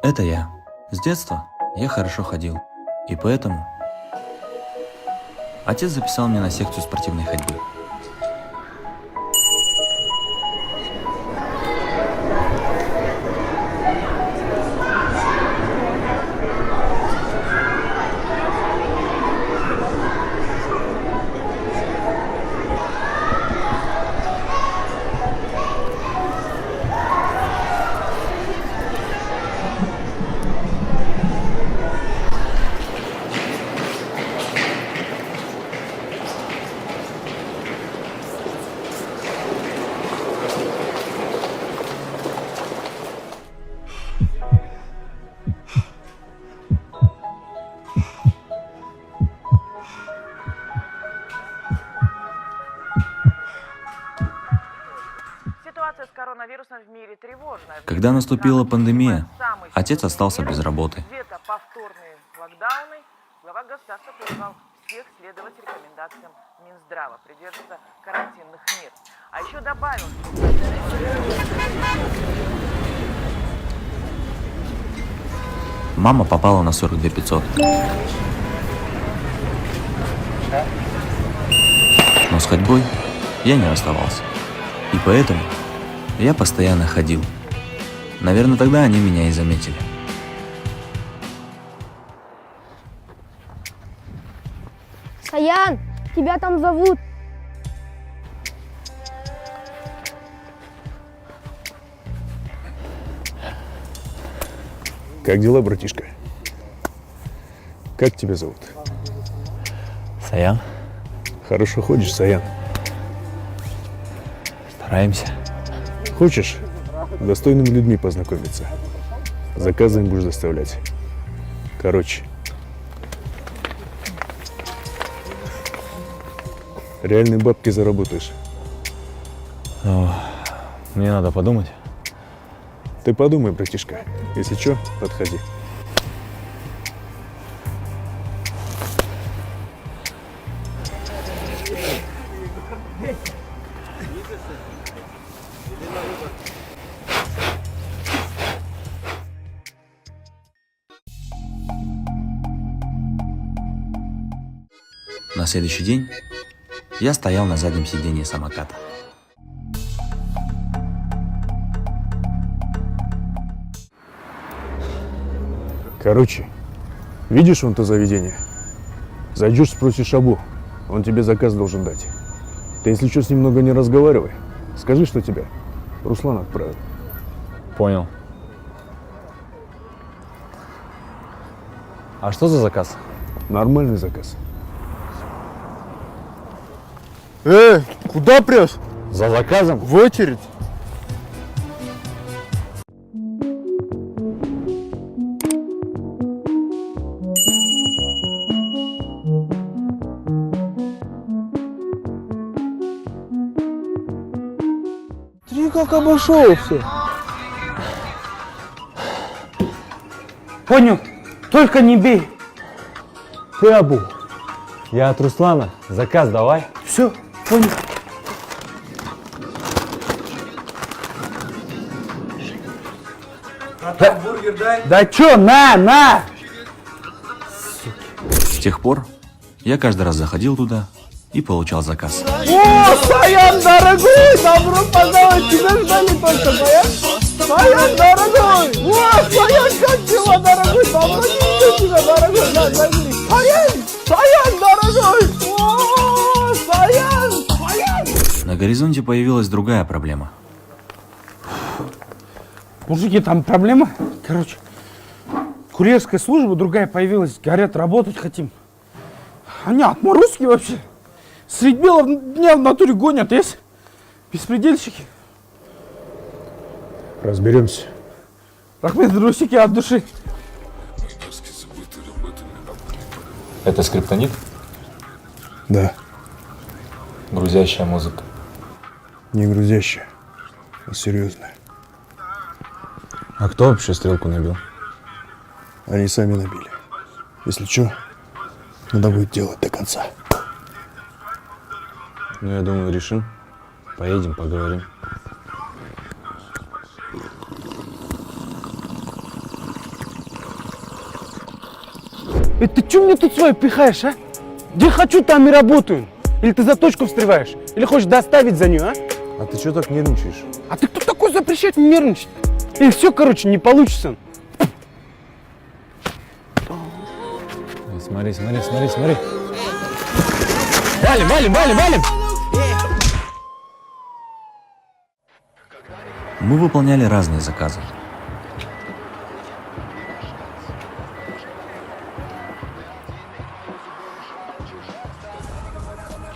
Это я. С детства я хорошо ходил. И поэтому отец записал меня на секцию спортивной ходьбы. Ситуация с коронавирусом в мире тревожная. Когда наступила пандемия, отец остался без работы. Где-то повторные локдауны. Глава государства призвал всех следовать рекомендациям Минздрава, придерживаться карантинных мер. А еще добавил, Мама попала на 42 500. Но с ходьбой я не расставался. И поэтому я постоянно ходил. Наверное, тогда они меня и заметили. Саян, тебя там зовут. Как дела, братишка? Как тебя зовут? Саян, Хорошо ходишь, Саян. стараемся. Хочешь достойными людьми познакомиться? Заказы им будешь доставлять. Короче, реальные бабки заработаешь. Мне надо подумать. Ты подумай, братишка. Если что, подходи. На следующий день я стоял на заднем сиденье самоката. Короче, видишь вон то заведение? Зайдешь, спросишь Абу. Он тебе заказ должен дать. Ты, если что, с ним много не разговаривай. Скажи, что тебя Руслан отправил. Понял. А что за заказ? Нормальный заказ. Куда прешь? За заказом? В очередь. Ты как обошелся? Понял, только не бей. Ты Абу. Я от Руслана. Заказ давай. Все, понял. Да чё, на! С тех пор я каждый раз заходил туда и получал заказ. О, Саян, дорогой, добро пожаловать, тебя ждали только, Саян. Саян, дорогой, о, Саян, как дела, дорогой, давно не видел тебя, дорогой, да, зайди. Саян, дорогой, о, Саян. На горизонте появилась другая проблема. Мужики, там проблема, короче, курьерская служба другая появилась, говорят, работать хотим. Они отморозки вообще. Средь бела дня в натуре гонят, есть? Беспредельщики. Разберемся. Рахмет, друсики от души. Это скриптонит? Да, Грузящая музыка. не грузящая, а серьезная. А кто вообще стрелку набил? Они сами набили. Если что, надо будет делать до конца. Ну, я думаю, решим. Поедем, поговорим. ты что мне тут свое пихаешь, а? Где хочу, там и работаю. Или ты за точку встреваешь? Или хочешь доставить за нее, а? А ты что так нервничаешь? А ты кто такой запрещает мне нервничать? И все, короче, не получится. Смотри, смотри, смотри, смотри. Валим, валим, валим, валим! Мы выполняли разные заказы.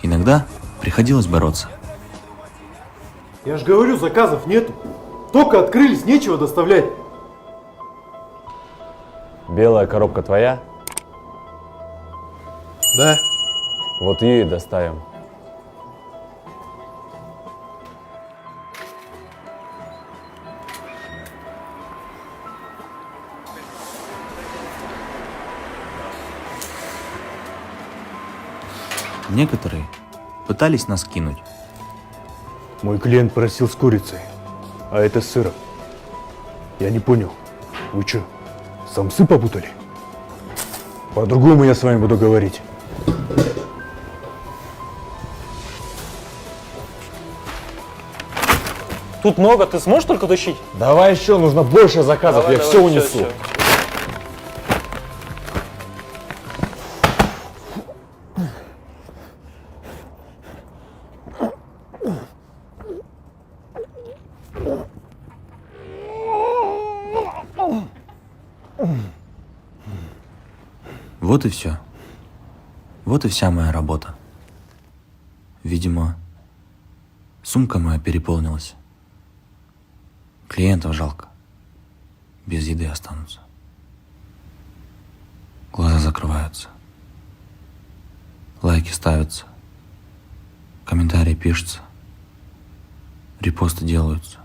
Иногда приходилось бороться. Я ж говорю, заказов нету. Только открылись, нечего доставлять. Белая коробка твоя? Да. Вот ее и доставим. Некоторые пытались нас кинуть. Мой клиент просил с курицей, а это с сыром. Я не понял. Вы что, самсы попутали? По-другому я с вами буду говорить. Тут много, ты сможешь только тащить? Давай еще, нужно больше заказов, я все унесу. Вот и все. Вот и вся моя работа. Видимо, сумка моя переполнилась. Клиентов жалко. Без еды останутся. Глаза закрываются. Лайки ставятся. Комментарии пишутся. Репосты делаются.